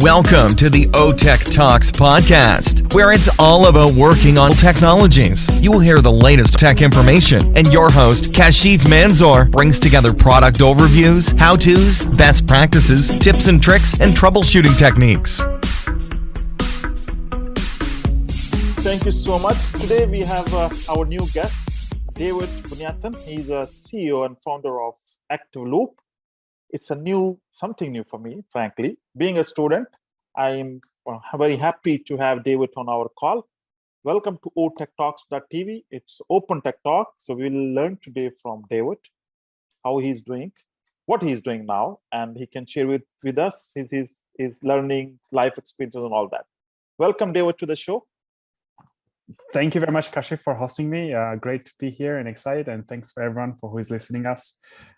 Welcome to the OTech Talks podcast, where it's all about working on technologies. You will hear the latest tech information, and your host, Kashif Manzoor, brings together product overviews, how-tos, best practices, tips and tricks, and troubleshooting techniques. Thank you so much. Today we have our new guest, Davit Buniatyan. He's a CEO and founder of ActiveLoop. It's something new for me, frankly. Being a student, I'm very happy to have Davit on our call. Welcome to otechtalks.tv. It's Open Tech Talk. So we'll learn today from Davit how he's doing, what he's doing now, and he can share with us his learning, life experiences, and all that. Welcome, Davit, to the show. Thank you very much, Kashif, for hosting me. Great to be here and excited. And thanks for everyone for who is listening us.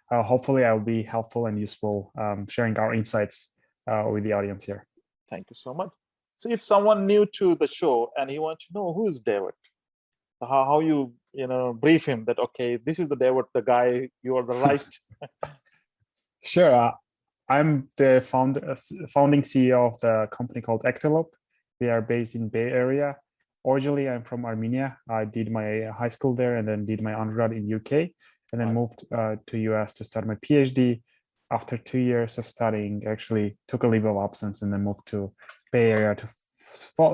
Hopefully, I will be helpful and useful sharing our insights with the audience here. Thank you so much. So if someone new to the show and he wants to know who is Davit, how you brief him that, okay, this is the Davit, the guy, you are the right. Sure. I'm the founding CEO of the company called ActiveLoop. We are based in Bay Area. Originally, I'm from Armenia. I did my high school there and then did my undergrad in UK and then moved to US to start my PhD. After 2 years of studying, actually took a leave of absence and then moved to Bay Area to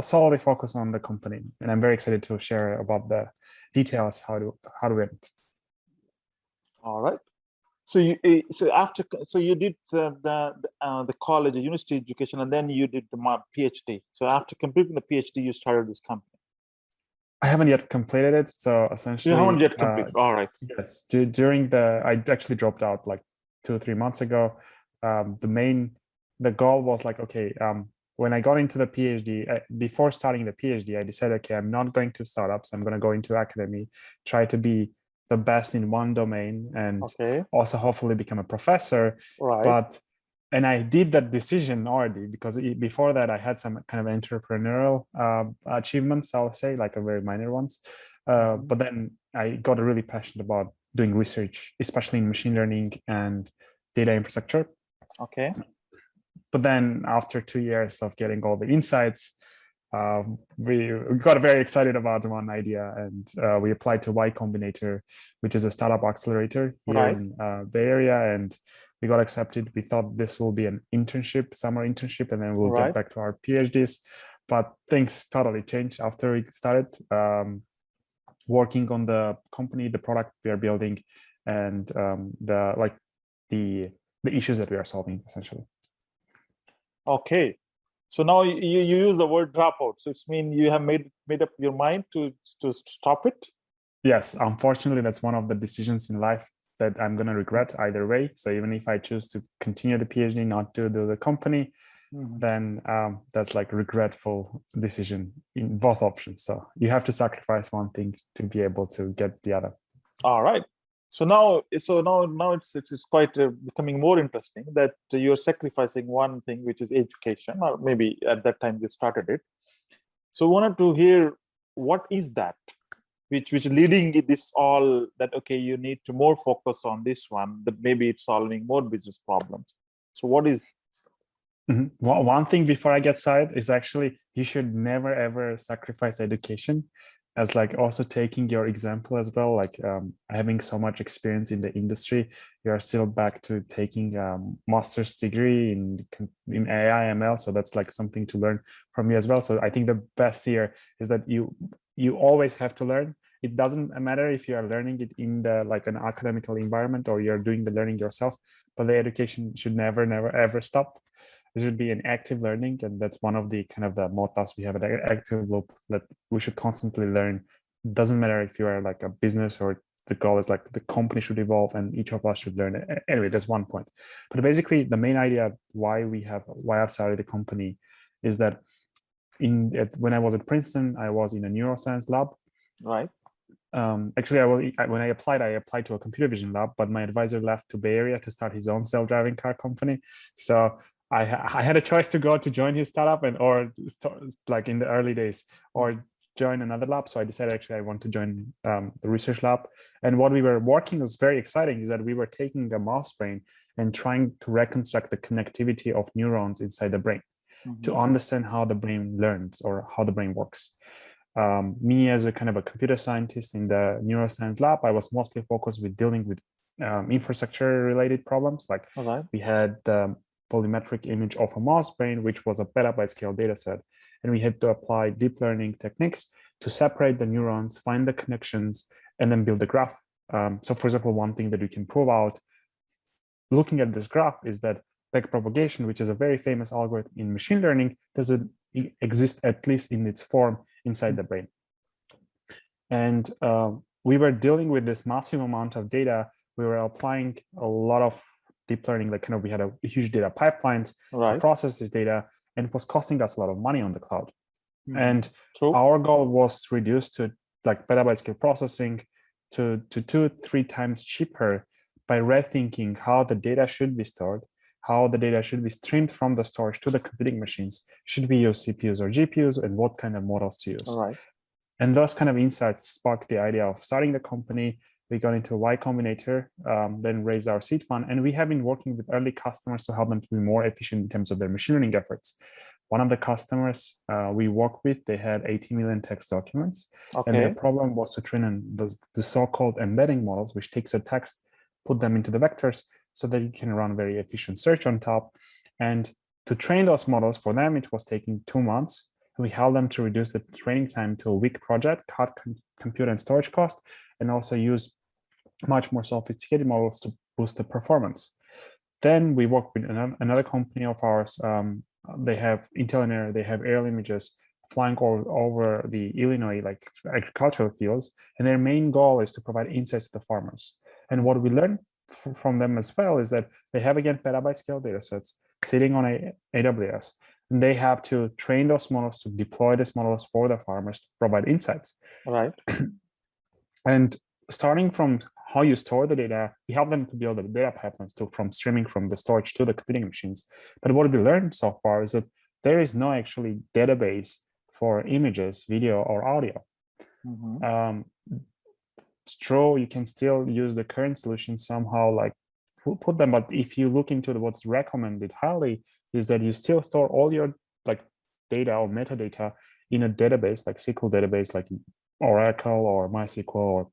solely focus on the company. And I'm very excited to share about the details, how to it. All right. So you did the college, the university education, and then you did the PhD. So after completing the PhD, you started this company. I haven't yet completed it, so essentially. You haven't yet completed. All right. Yes, I actually dropped out like 2 or 3 months ago. The goal was like, okay, when I got into the PhD, before starting the PhD, I decided, okay, I'm not going to startups. I'm going to go into academy, try to be the best in one domain, and also hopefully become a professor. Right. And I did that decision already because before that I had some kind of entrepreneurial achievements, I'll say, like a very minor ones. But then I got really passionate about doing research, especially in machine learning and data infrastructure. Okay. But then after 2 years of getting all the insights, we got very excited about one idea, and we applied to Y Combinator, which is a startup accelerator here in Bay Area, and we got accepted. We thought this will be an summer internship, and then we'll get back to our PhDs. But things totally changed after we started working on the company, the product we are building, and the issues that we are solving, essentially. Okay. So now you use the word dropout. So it's mean you have made up your mind to stop it? Yes, unfortunately, that's one of the decisions in life that I'm going to regret either way. So even if I choose to continue the PhD, not to do the company, then that's like a regretful decision in both options. So you have to sacrifice one thing to be able to get the other. All right. So now it's quite becoming more interesting that you're sacrificing one thing, which is education, or maybe at that time you started it. So I wanted to hear, what is that? Which leading this all that, okay, you need to more focus on this one, that maybe it's solving more business problems. So what is? Well, one thing before I get started is actually you should never ever sacrifice education, as like also taking your example as well, like having so much experience in the industry, you are still back to taking a master's degree in AI ML. So that's like something to learn from you as well. So I think the best here is that you always have to learn. It doesn't matter if you are learning it in the like an academical environment or you're doing the learning yourself, but the education should never ever stop. This would be an active learning, and that's one of the kind of the mottos we have at ActiveLoop, that we should constantly learn. It doesn't matter if you are like a business or the goal is like the company should evolve and each of us should learn. Anyway, that's one point. But basically, the main idea why I've started the company is that when I was at Princeton, I was in a neuroscience lab. Right. Actually, when I applied to a computer vision lab, but my advisor left to Bay Area to start his own self-driving car company. So I had a choice to join his startup or start, like in the early days, or join another lab. So I decided actually I want to join the research lab. And what we were working was very exciting, is that we were taking the mouse brain and trying to reconstruct the connectivity of neurons inside the brain. to understand how the brain learns or how the brain works. Me as a kind of a computer scientist in the neuroscience lab, I was mostly focused with dealing with infrastructure related problems. Like we had the volumetric image of a mouse brain, which was a petabyte scale data set. And we had to apply deep learning techniques to separate the neurons, find the connections, and then build the graph. So for example, one thing that we can prove out looking at this graph is that backpropagation, which is a very famous algorithm in machine learning, doesn't exist, at least in its form, inside the brain. And we were dealing with this massive amount of data. We were applying a lot of deep learning, like kind of we had a huge data pipelines to process this data, and it was costing us a lot of money on the cloud. And our goal was to reduce to like petabyte scale processing to 2-3 times cheaper by rethinking how the data should be stored, how the data should be streamed from the storage to the computing machines. Should we use CPUs or GPUs, and what kind of models to use? And those kind of insights sparked the idea of starting the company. We got into Y Combinator, then raised our seed fund, and we have been working with early customers to help them to be more efficient in terms of their machine learning efforts. One of the customers we work with, they had 80 million text documents, and their problem was to train on the so-called embedding models, which takes a text, put them into the vectors, so that you can run very efficient search on top. And to train those models, for them, it was taking 2 months. We helped them to reduce the training time to a week project, cut compute and storage cost, and also use much more sophisticated models to boost the performance. Then we work with another company of ours. They have Intel and Air, they have aerial images flying over the Illinois like agricultural fields, and their main goal is to provide insights to the farmers. And what we learned from them as well is that they have, again, petabyte scale data sets sitting on AWS, and they have to train those models to deploy these models for the farmers to provide insights. And starting from how you store the data, we help them to build the data pipelines from streaming from the storage to the computing machines. But what we learned so far is that there is no actually database for images, video, or audio. It's true, you can still use the current solution somehow, like put them, but if you look into what's recommended highly is that you still store all your like data or metadata in a database, like SQL database, like Oracle or MySQL or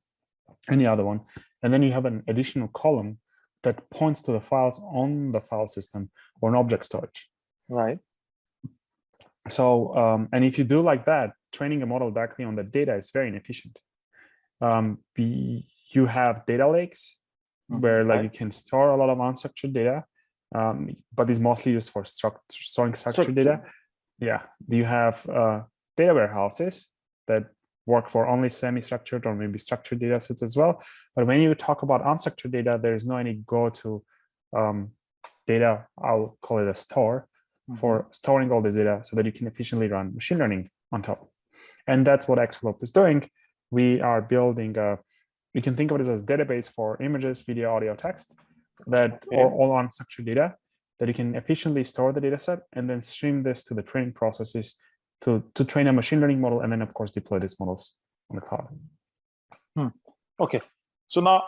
any other one. And then you have an additional column that points to the files on the file system or an object storage. So, and if you do like that, training a model directly on the data is very inefficient. You have data lakes where like you can store a lot of unstructured data, but it's mostly used for storing structured data. You have data warehouses that work for only semi-structured or maybe structured data sets as well. But when you talk about unstructured data, there's no any go-to data, I'll call it a store, for storing all this data so that you can efficiently run machine learning on top. And that's what ActiveLoop is doing. We are building you can think of it as a database for images, video, audio, text, that are all unstructured data that you can efficiently store the data set and then stream this to the training processes to train a machine learning model, and then of course deploy these models on the cloud. Okay, so now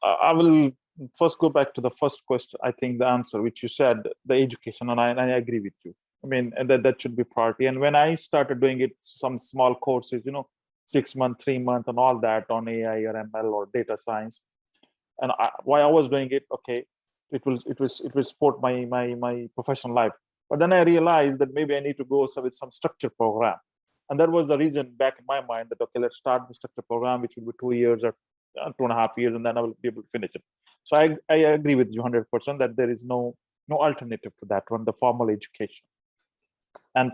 I will first go back to the first question. I think the answer which you said, the education, and I agree with you. I mean, and that should be priority. And when I started doing it, some small courses, 6 month, 3 month, and all that on AI or ML or data science, and why I was doing it, okay, it will support my professional life. But then I realized that maybe I need to go with some structured program. And that was the reason back in my mind that, okay, let's start the structured program, which will be 2 years or 2.5 years, and then I will be able to finish it. So I agree with you 100% that there is no alternative to that one, the formal education. And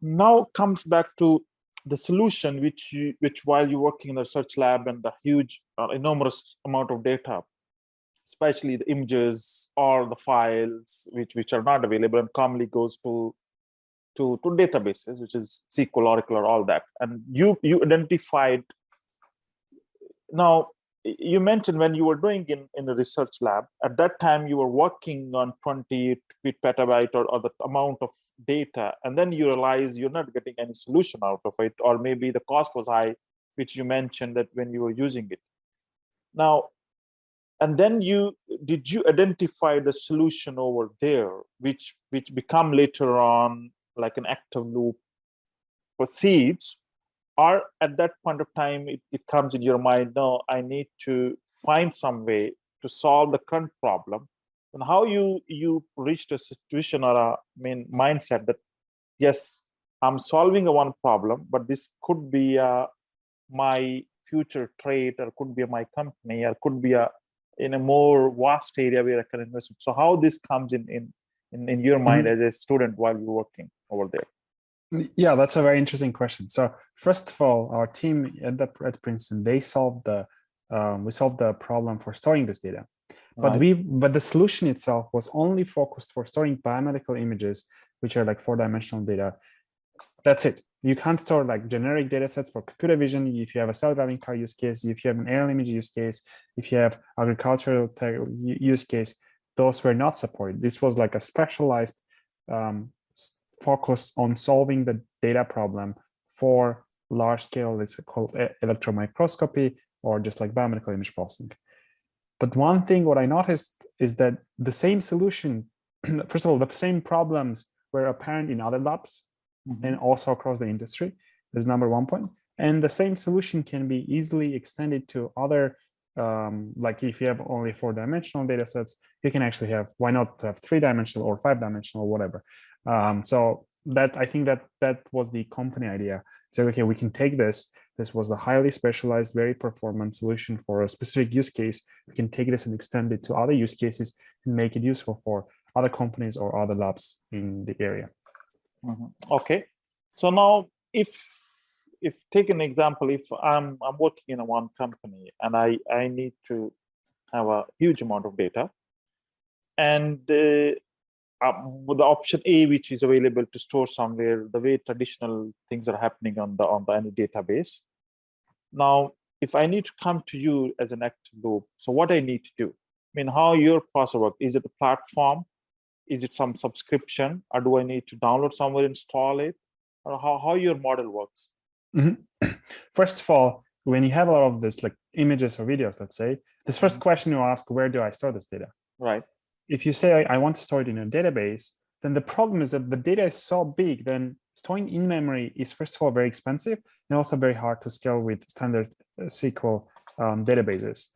now comes back to the solution, which while you're working in the research lab and the huge, enormous amount of data, especially the images or the files which are not available and commonly goes to databases, which is SQL, Oracle, or all that. And you identified. Now, you mentioned when you were doing in the research lab, at that time you were working on 20 petabyte or the amount of data, and then you realize you're not getting any solution out of it, or maybe the cost was high, which you mentioned that when you were using it. Now, And then did you identify the solution over there, which become later on like an ActiveLoop proceeds, or at that point of time it comes in your mind, no, I need to find some way to solve the current problem, and how you reached a situation or a mindset that yes, I'm solving a one problem, but this could be my future trade, or could be my company, or could be in a more vast area where I can invest. So how this comes in your mind as a student while you're working over there? Yeah, that's a very interesting question. So first of all, our team at Princeton, they solved we solved the problem for storing this data. But the solution itself was only focused for storing biomedical images, which are like 4-dimensional data. That's it. You can't store like generic data sets for computer vision. If you have a self-driving car use case, if you have an aerial image use case, if you have agricultural use case, those were not supported. This was like a specialized focus on solving the data problem for large scale, it's called electron microscopy, or just like biomedical image processing. But one thing what I noticed is that the same solution, first of all, the same problems were apparent in other labs and also across the industry. That's number one point. And the same solution can be easily extended to other, like if you have only 4-dimensional data sets, you can actually have, why not have 3-dimensional or 5-dimensional or whatever. So that, I think that was the company idea. So, okay, we can take this. This was a highly specialized, very performant solution for a specific use case. We can take this and extend it to other use cases and make it useful for other companies or other labs in the area. Okay, so now if take an example, if I'm working in one company and I need to have a huge amount of data, and with the option A, which is available to store somewhere, the way traditional things are happening on any database. Now, if I need to come to you as an ActiveLoop, so what I need to do? I mean, how your process works? Is it a platform? Is it some subscription, or do I need to download somewhere, install it, or how your model works? First of all, when you have a lot of this, like images or videos, let's say, this first question you ask, where do I store this data? Right. If you say I want to store it in a database, then the problem is that the data is so big, then storing in memory is first of all very expensive and also very hard to scale with standard SQL databases.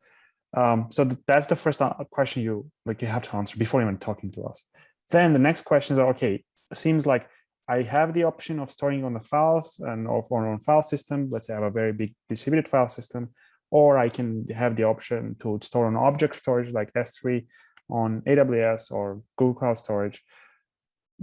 So that's the first question you have to answer before even talking to us. Then the next question is, okay, it seems like I have the option of storing on the files and or on file system. Let's say I have a very big distributed file system, or I can have the option to store on object storage like S3 on AWS or Google Cloud Storage.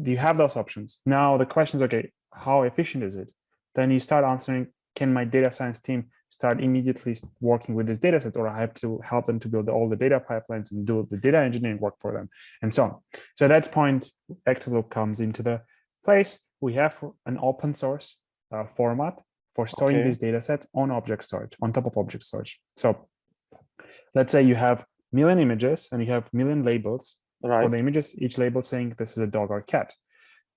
Do you have those options? Now the question is, okay, how efficient is it? Then you start answering, can my data science team start immediately working with this data set, or I have to help them to build all the data pipelines and do the data engineering work for them, and so on. So at that point, ActiveLoop comes into the place. We have an open source format for storing these data sets on object storage, on top of object storage. So let's say you have 1,000,000 images and you have 1,000,000 labels for the images, each label saying this is a dog or cat.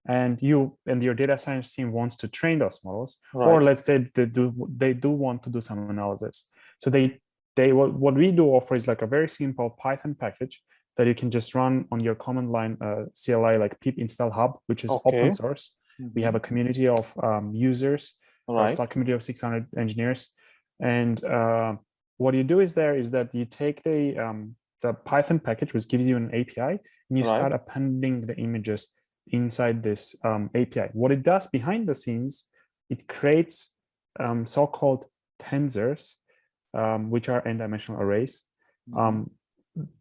And you and your data science team wants to train those models, or let's say they do want to do some analysis. So what we do offer is like a very simple Python package that you can just run on your command line CLI, like pip install hub, which is open source. We have a community of users, a Slack community of 600 engineers, and what you do is that you take the Python package, which gives you an API, and you start appending the images inside this API. What it does behind the scenes, it creates so-called tensors, which are n-dimensional arrays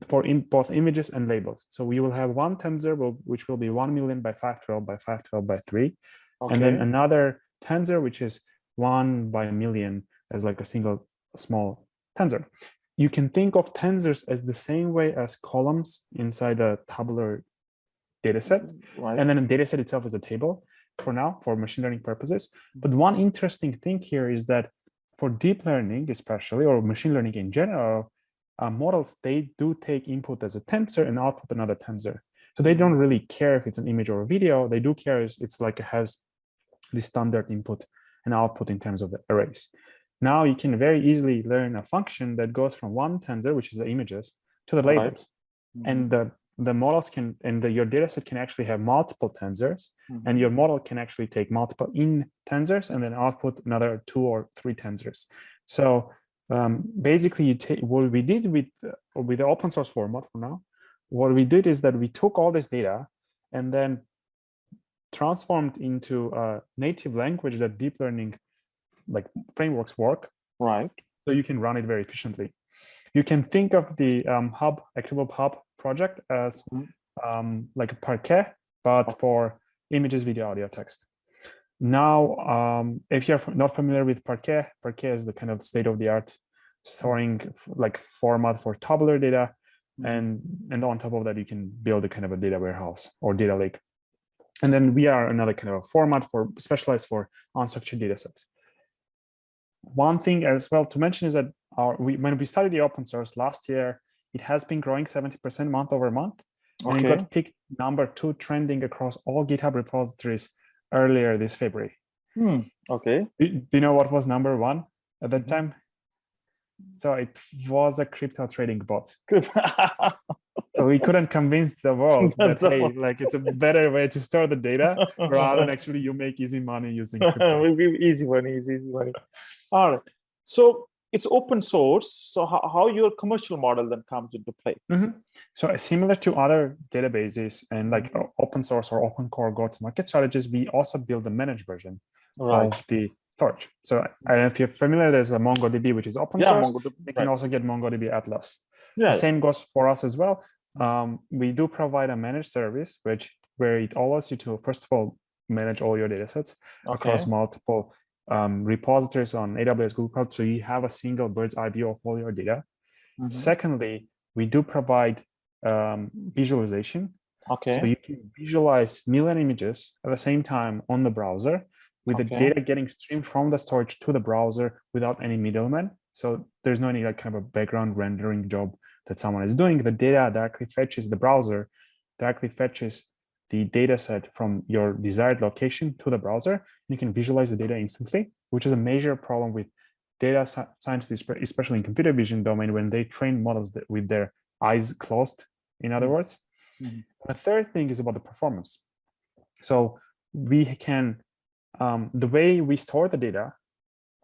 for both images and labels. So we will have one tensor which will be 1,000,000 by 512 by 512 by 3, and then another tensor which is 1 by 1,000,000 as like a single small tensor. You can think of tensors as the same way as columns inside a tabular dataset, and then a dataset itself is a table for now for machine learning purposes. But one interesting thing here is that for deep learning, especially, or machine learning in general, models, they do take input as a tensor and output another tensor. So they don't really care if it's an image or a video. They do care it's like it has the standard input and output in terms of the arrays. Now you can very easily learn a function that goes from one tensor, which is the images, to the Right. labels. And the models can, and your data set can actually have multiple tensors, and your model can actually take multiple in tensors and then output another 2 or 3 tensors. So basically, you take what we did with the open source format for now. What we did is that we took all this data and then transformed into a native language that deep learning like frameworks work. Right. So you can run it very efficiently. You can think of the ActiveLoop Hub project as like a Parquet, but for images, video, audio, text. Now, if you're not familiar with Parquet, Parquet is the kind of state-of-the-art storing like format for tabular data, and on top of that, you can build a kind of a data warehouse or data lake. And then we are another kind of a format for specialized for unstructured data sets. One thing as well to mention is that when we started the open source last year, it has been growing 70% month over month, and it got picked number 2 trending across all GitHub repositories earlier this February. Okay. Do you know what was number 1 at that time? So it was a crypto trading bot. So we couldn't convince the world that, hey, like it's a better way to store the data rather than actually you make easy money using crypto. Easy money. All right. So it's open source. So how your commercial model then comes into play? So similar to other databases and like open source or open core go-to-market strategies, we also build a managed version of the storage. So I don't know if you're familiar, there's a MongoDB, which is open source. MongoDB, you can also get MongoDB Atlas. The same goes for us as well. We do provide a managed service, where it allows you to, first of all, manage all your data sets across multiple repositories on AWS, Google Cloud, so you have a single bird's eye view of all your data. Secondly, we do provide visualization. So you can visualize million images at the same time on the browser with the data getting streamed from the storage to the browser without any middleman. So there's no any like kind of a background rendering job that someone is doing. The data directly fetches the browser, directly fetches the data set from your desired location to the browser. And you can visualize the data instantly, which is a major problem with data scientists, especially in computer vision domain, when they train models with their eyes closed, in other words. The third thing is about the performance. So we can, the way we store the data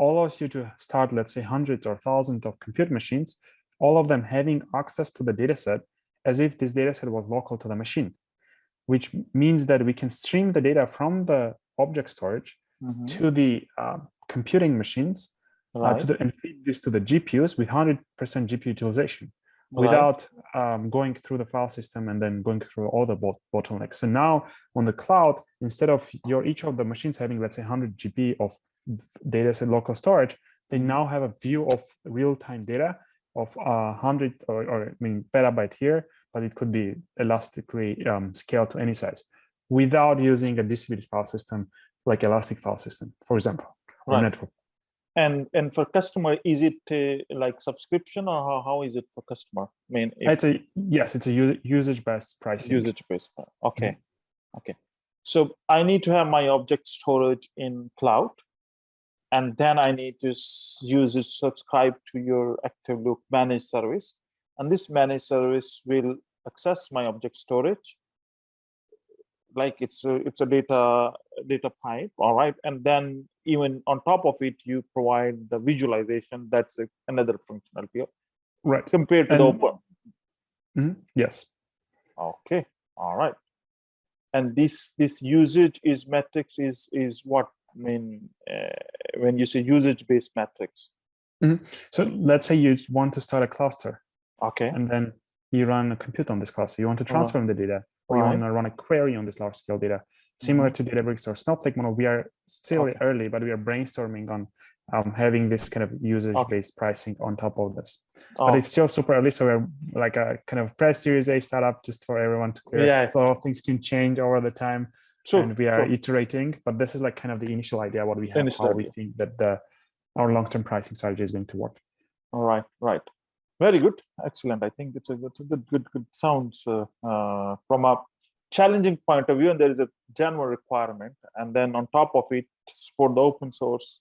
allows you to start, let's say, hundreds or thousands of compute machines, all of them having access to the data set as if this data set was local to the machine, which means that we can stream the data from the object storage to the computing machines and feed this to the GPUs with 100% GPU utilization without going through the file system and then going through all the bottlenecks. So now on the cloud, instead of each of the machines having, let's say, 100 GB of data set local storage, they now have a view of real-time data of 100 or petabyte here, but it could be elastically scaled to any size without using a distributed file system like Elastic File System, for example, or network. And for customer, is it like subscription, or how is it for customer? It's a usage-based pricing. Usage-based. Okay. So I need to have my object storage in cloud, and then I need to subscribe to your ActiveLoop managed service, and this managed service will access my object storage like it's a data pipe, all right, and then even on top of it, you provide the visualization. That's another functionality, right? Compared to the open. Yes. Okay. All right. And this usage is metrics is what when you say usage-based metrics. So let's say you want to start a cluster. Okay. And then you run a compute on this cluster. You want to transform the data, or you want to run a query on this large-scale data. Similar to Databricks or Snowflake model, we are still early, but we are brainstorming on having this kind of usage-based pricing on top of this. But it's still super early, so we're like a kind of pre-Series A startup, just for everyone to clear. A lot of things can change over the time, and we are iterating. But this is like kind of the initial idea, what we have, how we think that our long-term pricing strategy is going to work. All right, right. Very good, excellent. I think it's a good sounds from a challenging point of view, and there is a general requirement, and then on top of it, support the open source,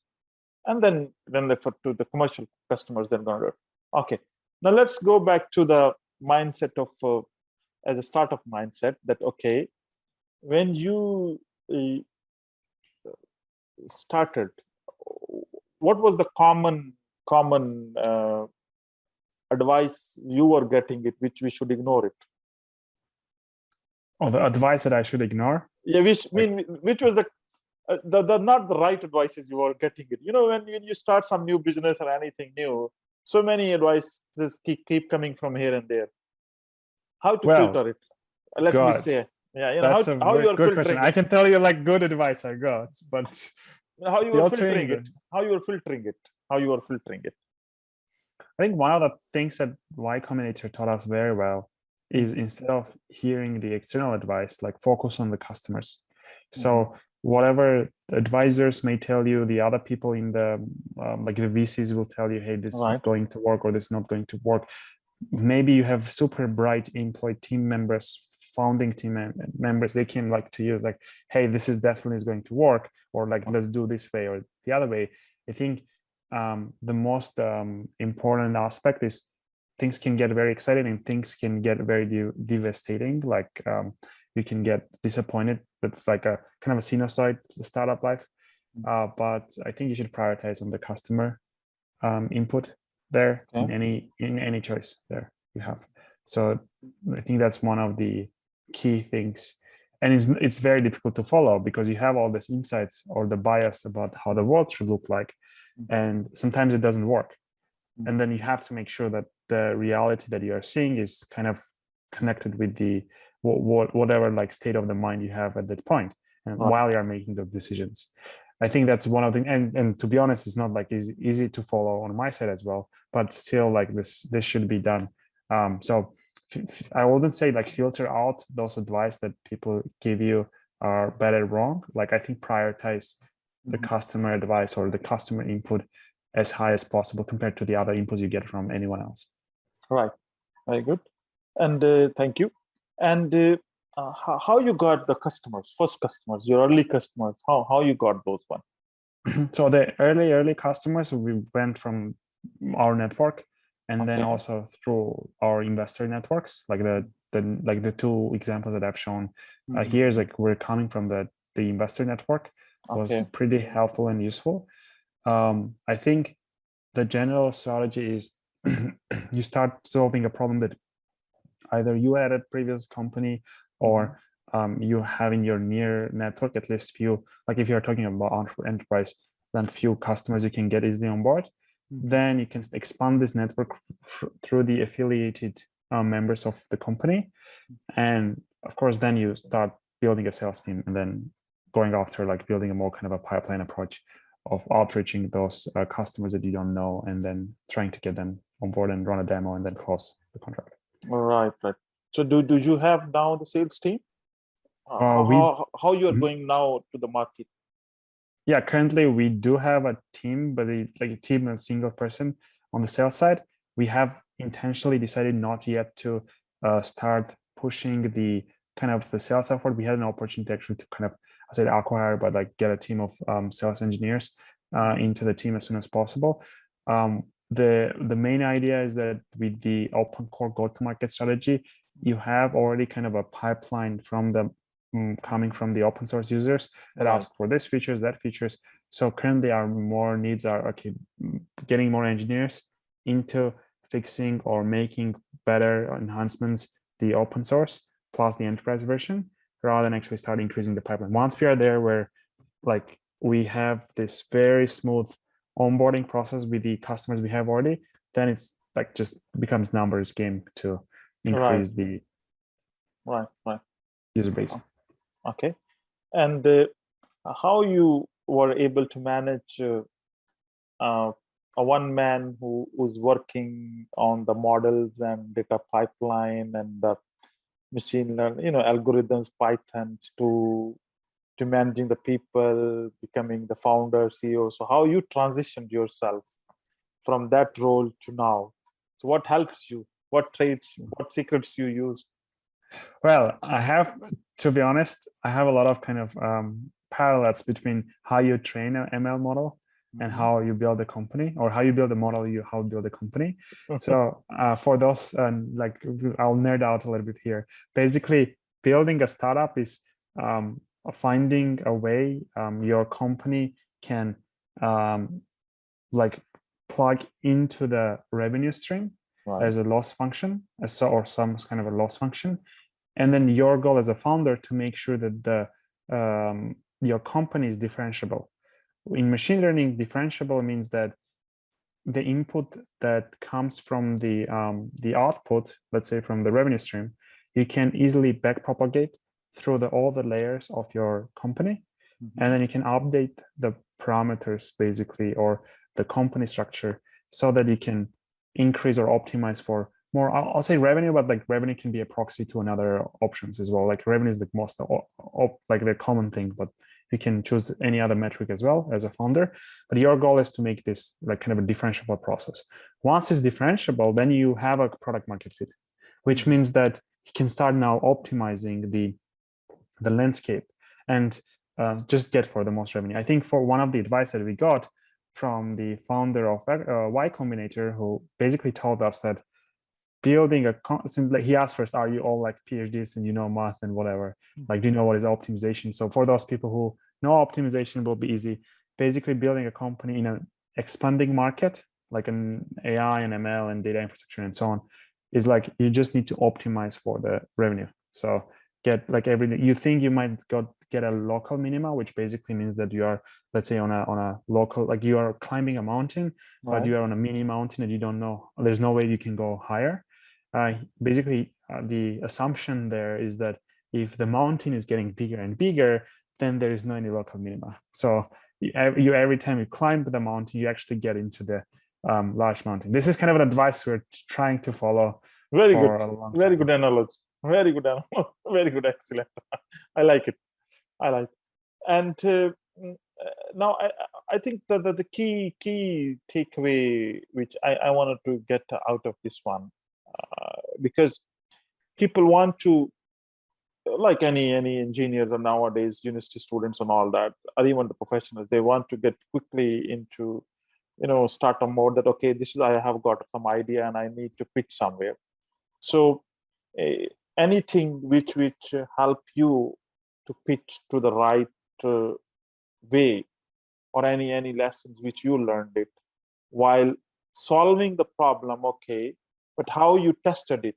and then refer to the commercial customers that are going to do it. Okay, now let's go back to the mindset of as a startup mindset that, okay, when you started, what was the common advice you were getting it, which we should ignore it? Or the advice that I should ignore? Yeah, which was the not the right advices you were getting it. When you start some new business or anything new, so many advices keep coming from here and there. How to filter it? Let me say, yeah, that's how you are good filtering question. it. I can tell you like good advice I got, but how you are filtering it. How you are filtering it. I think one of the things that Y Combinator taught us very well is instead of hearing the external advice, like focus on the customers. So whatever advisors may tell you, the other people in the like the VCs will tell you, hey, this is going to work or this is not going to work. Maybe you have super bright employee team members, founding team members, they can like to use like, hey, this is definitely going to work, or like, let's do this way or the other way. I think the most important aspect is things can get very exciting and things can get very devastating. Like you can get disappointed. That's like a kind of a sinusoid startup life. But I think you should prioritize on the customer input there in any choice there you have. So I think that's one of the key things. And it's very difficult to follow because you have all these insights or the bias about how the world should look like. And sometimes it doesn't work. And then you have to make sure that the reality that you are seeing is kind of connected with the whatever like state of the mind you have at that point, and while you are making those decisions. I think that's one of the, and to be honest, it's not like easy to follow on my side as well, but still like this should be done. So I wouldn't say like filter out those advice that people give you are bad or wrong. Like I think prioritize the customer advice or the customer input as high as possible compared to the other inputs you get from anyone else. Right. Very good. And thank you. And how you got the customers, first customers, your early customers, how you got those ones? So the early customers, we went from our network and then also through our investor networks, like the two examples that I've shown here is like we're coming from the investor network. Was pretty helpful and useful. I think the general strategy is you start solving a problem that either you had at previous company or you have in your near network, at least few, like if you're talking about enterprise, then few customers you can get easily on board. Then you can expand this network through the affiliated members of the company. And of course, then you start building a sales team and then going after like building a more kind of a pipeline approach of outreaching those customers that you don't know and then trying to get them on board and run a demo and then close the contract. Right. So do you have now the sales team? How you are going now to the market? Yeah, currently we do have a team, but like a team of a single person on the sales side. We have intentionally decided not yet to start pushing the kind of the sales effort. We had an opportunity actually to kind of, I said acquire, but like get a team of sales engineers into the team as soon as possible. The main idea is that with the open core go-to-market strategy, you have already kind of a pipeline from the coming from the open source users that ask for this features, that features. So currently our more needs are getting more engineers into fixing or making better enhancements the open source plus the enterprise version, rather than actually start increasing the pipeline. Once we are there where like we have this very smooth onboarding process with the customers we have already, then it's like just becomes numbers game to increase the user base. Okay. And how you were able to manage a one man who's working on the models and data pipeline and the machine learning, algorithms, Pythons to managing the people, becoming the founder, CEO. So how you transitioned yourself from that role to now? So what helps you? What traits, what secrets you used? Well, to be honest, I have a lot of kind of parallels between how you train an ML model and how you build a company, or how you build a model, how you build a company. So for those, like, I'll nerd out a little bit here. Basically, building a startup is finding a way your company can like plug into the revenue stream as a loss function, or some kind of a loss function. And then your goal as a founder to make sure that your company is differentiable. In machine learning, differentiable means that the input that comes from the output, let's say from the revenue stream, you can easily backpropagate through all the layers of your company. And then you can update the parameters, basically, or the company structure, so that you can increase or optimize for more, I'll say revenue, but like revenue can be a proxy to another options as well. Like revenue is the most like the common thing, but you can choose any other metric as well as a founder. But your goal is to make this like kind of a differentiable process. Once it's differentiable, then you have a product market fit, which means that you can start now optimizing the landscape and just get for the most revenue. I think for one of the advice that we got from the founder of Y Combinator, who basically told us that building he asked first, are you all like PhDs and you know math and whatever, like, do you know what is optimization? So for those people who know optimization, will be easy. Basically building a company in an expanding market, like an AI and ML and data infrastructure and so on, is like, you just need to optimize for the revenue. So get like everything. You think you might get a local minima, which basically means that you are, let's say, on a local, like you are climbing a mountain, but you are on a mini mountain and you don't know, there's no way you can go higher. Basically, the assumption there is that if the mountain is getting bigger and bigger, then there is no any local minima. So every time you climb the mountain, you actually get into the large mountain. This is kind of an advice we're trying to follow. Very good. Very good analogy. Very good analogy. Very good. Excellent. I like it. I like it. And now I think that the key takeaway which I wanted to get out of this one, because people want to, like any engineers or nowadays university students and all that, or even the professionals, they want to get quickly into, startup mode, that okay, this is, I have got some idea and I need to pitch somewhere. So anything which help you to pitch to the right way, or any lessons which you learned it while solving the problem, okay, but how you tested it,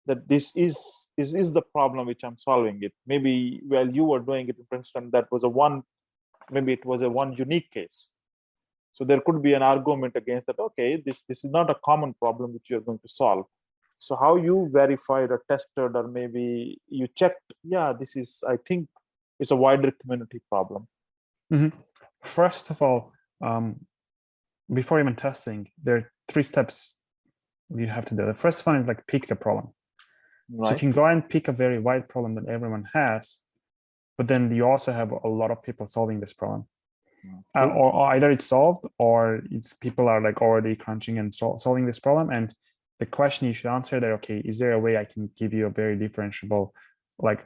that this is the problem which I'm solving it. Maybe while you were doing it in Princeton, that was maybe it was a one unique case. So there could be an argument against that, okay, this is not a common problem which you're going to solve. So how you verified or tested, or maybe you checked, yeah, this is, I think it's a wider community problem. First of all, before even testing, there are 3 steps you have to do. The first one is like pick the problem. Right. So you can go and pick a very wide problem that everyone has, but then you also have a lot of people solving this problem. Or either it's solved, or people are like already crunching and solving this problem. And the question you should answer there, okay, is there a way I can give you a very differentiable, like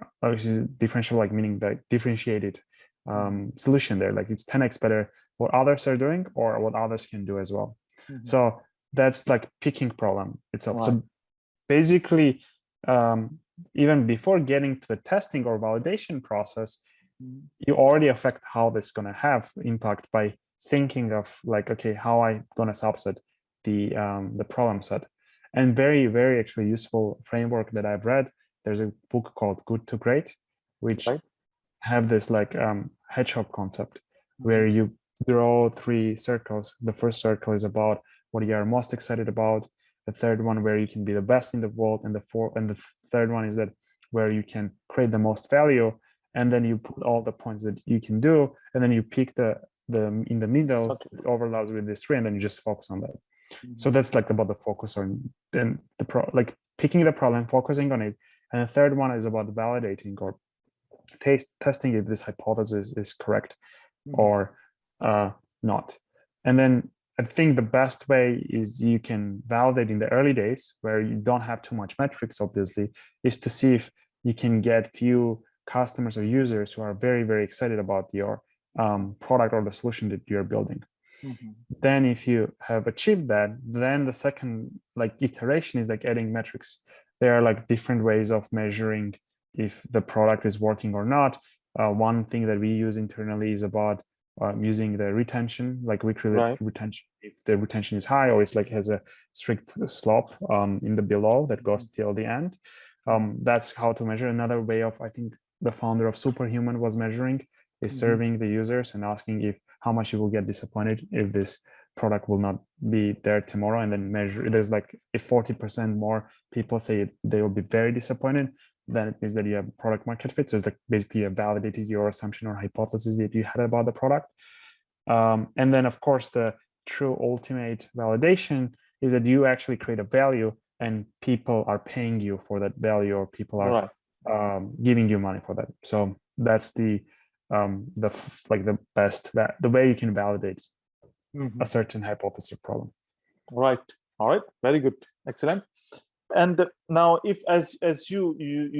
meaning like differentiated solution there? Like it's 10x better what others are doing or what others can do as well. So that's like picking problem itself. Wow. So basically, even before getting to the testing or validation process, you already affect how this is going to have impact by thinking of like, okay, how I going to subset the problem set. And very, very actually useful framework that I've read, there's a book called Good to Great, which have this like hedgehog concept, where you draw 3 circles. The first circle is about what you are most excited about. The third one where you can be the best in the world, and the third one is that where you can create the most value. And then you put all the points that you can do, and then you pick the in the middle overlaps with this 3, and then you just focus on that. So that's like about the focus on then like picking the problem, focusing on it. And the third one is about validating or testing if this hypothesis is correct or not. And then I think the best way is you can validate in the early days, where you don't have too much metrics, obviously, is to see if you can get few customers or users who are very, very excited about your product or the solution that you're building. Then if you have achieved that, then the second iteration is adding metrics. There are different ways of measuring if the product is working or not. One thing that we use internally is about using the retention, weekly retention. If the retention is high or it's has a strict slope in the below that goes till the end. That's how to measure. Another way of, I think the founder of Superhuman was measuring is surveying the users and asking if how much you will get disappointed if this product will not be there tomorrow, and then measure. There's if 40% more people say they will be very disappointed, then it means that you have product market fit. So it's basically you validated your assumption or hypothesis that you had about the product. And then of course the true ultimate validation is that you actually create a value and people are paying you for that value, or people are giving you money for that. So that's the best, the way you can validate a certain hypothesis problem. Right. All right. Very good. Excellent. And now, if as you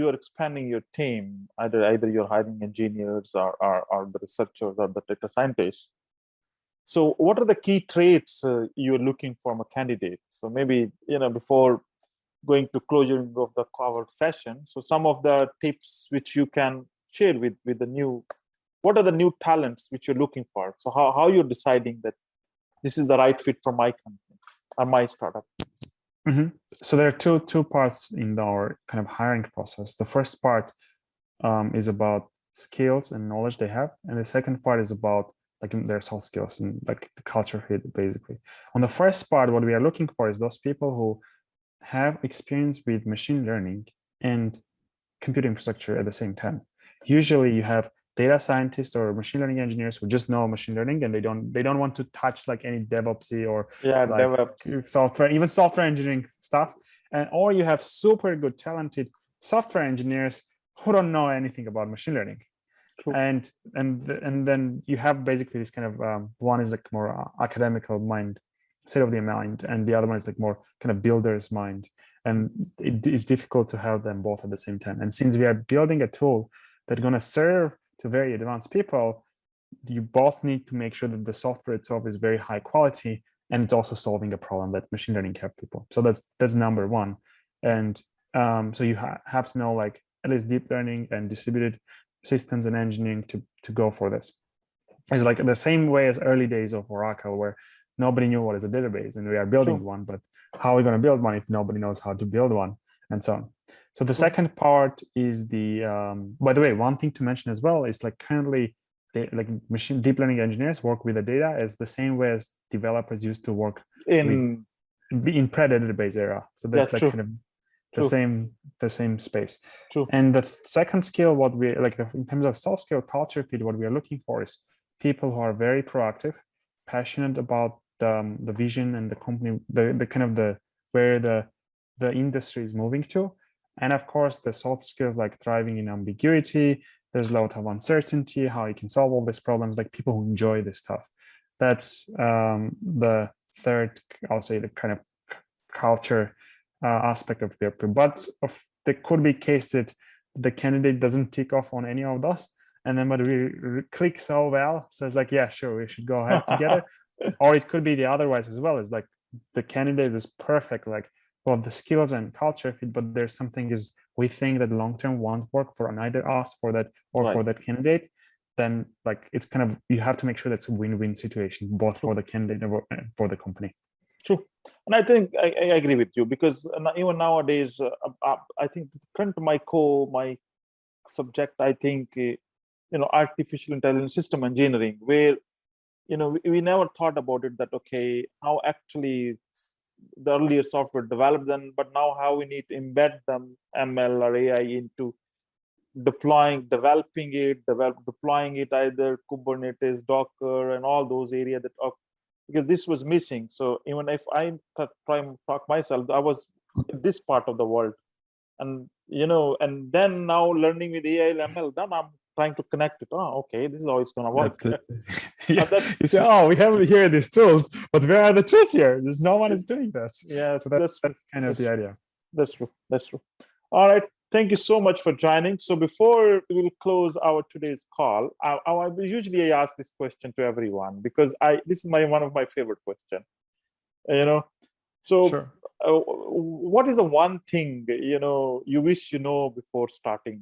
are expanding your team, either you're hiring engineers or the researchers or the data scientists. So, what are the key traits you're looking from a candidate? So maybe before going to closing of the covered session, so some of the tips which you can share with the new. What are the new talents which you're looking for? So how you're deciding that this is the right fit for my company or my startup? So there are two parts in our kind of hiring process. The first part is about skills and knowledge they have, and the second part is about their soft skills and the culture fit, basically. On the first part, what we are looking for is those people who have experience with machine learning and computer infrastructure at the same time. Usually you have data scientists or machine learning engineers who just know machine learning and they don't want to touch any DevOpsy or software, even software engineering stuff. And or you have super good talented software engineers who don't know anything about machine learning. Cool. And then you have basically this kind of one is more academical mind, state of the mind, and the other one is more kind of builder's mind. And it is difficult to have them both at the same time. And since we are building a tool that's going to serve to very advanced people, you both need to make sure that the software itself is very high quality and it's also solving a problem that machine learning have people. So that's number one. And so you have to know at least deep learning and distributed systems and engineering to go for this. It's the same way as early days of Oracle, where nobody knew what is a database and we are building one, but how are we going to build one if nobody knows how to build one, and so on. So the second part is by the way, one thing to mention as well is currently deep learning engineers work with the data as the same way as developers used to work in pre-database era. So that's kind of the same space. True. And the second skill, what we in terms of soft skill culture fit, what we are looking for is people who are very proactive, passionate about the vision and the company, the kind of where the industry is moving to. And of course, the soft skills thriving in ambiguity. There's a lot of uncertainty, how you can solve all these problems, people who enjoy this stuff. That's the third, I'll say, the kind of culture aspect of the approach. But there could be case that the candidate doesn't tick off on any of those. And then, but we click so well, so it's yeah, sure, we should go ahead together. Or it could be the otherwise as well. It's the candidate is perfect, the skills and culture fit, but there's something is we think that long-term won't work for neither us for that or for that candidate. Then it's kind of, you have to make sure that's a win-win situation, both for the candidate and for the company. True. And I think I agree with you, because even nowadays, I think the current my subject, I think, artificial intelligence system engineering, where, we never thought about it that, okay, how actually the earlier software developed them, but now how we need to embed them, ML or AI, into deploying it, either Kubernetes, Docker, and all those areas that are, because this was missing. So even if I try and talk myself, I was in this part of the world, and and then now learning with AI and ML, then I'm trying to connect it. Oh, okay, this is how it's going to work. You say, oh, we have here these tools, but where are the tools here? There's no one is doing this. Yeah, so that's kind of the idea. That's true. All right. Thank you so much for joining. So before we will close our today's call, I usually ask this question to everyone because this is one of my favorite questions. So Sure. what is the one thing you wish before starting?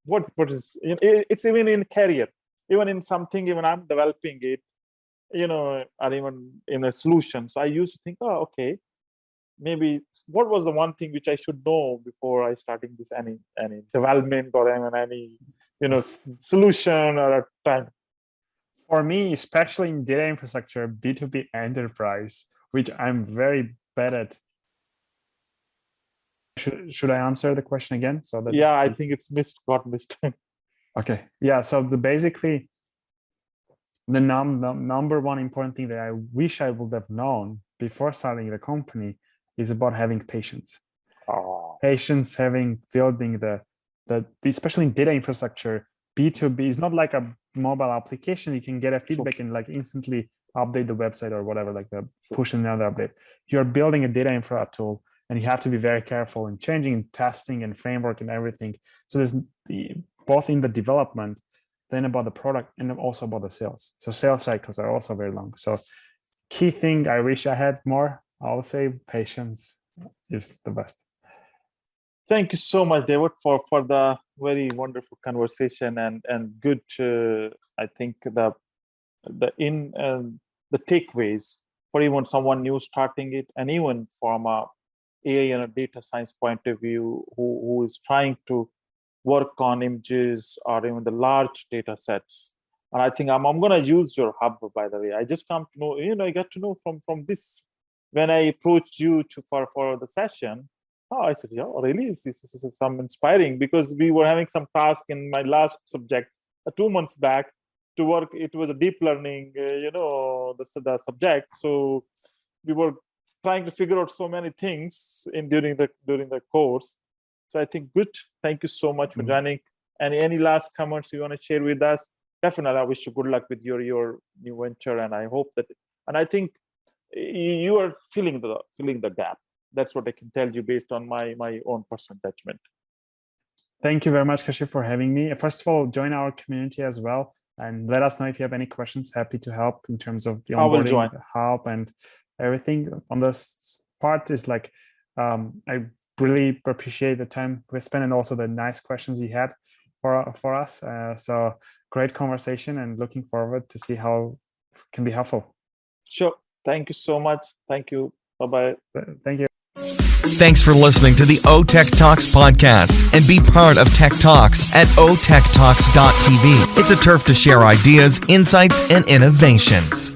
What is it's even in career, even in something, even I'm developing it, or even in a solution. So I used to think, oh, okay, maybe what was the one thing which I should know before I starting this any development or even any solution or a time. For me, especially in data infrastructure, B2B enterprise, which I'm very bad at. Should I answer the question again? So that I think it's got missed. Okay. Yeah. So basically, the number one important thing that I wish I would have known before starting the company is about having patience. Patience, building the especially in data infrastructure, B2B is not like a mobile application. You can get a feedback and like instantly update the website or whatever, like the push another update. You're building a data infra tool, and you have to be very careful in changing and testing and framework and everything. So there's both in the development, then about the product, and also about the sales. So sales cycles are also very long. So key thing I wish I had more, I would say patience is the best. Thank you so much, David, for the very wonderful conversation and good. I think the takeaways for even someone new starting it, and even from a AI and a data science point of view, who is trying to work on images or even the large data sets. And I think I'm going to use your hub, by the way. I just come to know, I got to know from this when I approached you for the session. Oh, I said, yeah, really? This is some inspiring, because we were having some task in my last subject 2 months back to work. It was a deep learning, the subject. So we were trying to figure out so many things during the course. So I think good. Thank you so much for joining. Any last comments you want to share with us? Definitely, I wish you good luck with your new venture, and I hope that. And I think you are filling the gap. That's what I can tell you based on my own personal judgment. Thank you very much, Kashif, for having me. First of all, join our community as well, and let us know if you have any questions. Happy to help in terms of the onboarding, help, and everything. On this part is like, I really appreciate the time we spent and also the nice questions you had for us. So great conversation, and looking forward to see how it can be helpful. Sure. Thank you so much. Thank you. Bye-bye. Thank you. Thanks for listening to the OTech Talks podcast, and be part of Tech Talks at otechtalks.tv. It's a turf to share ideas, insights, and innovations.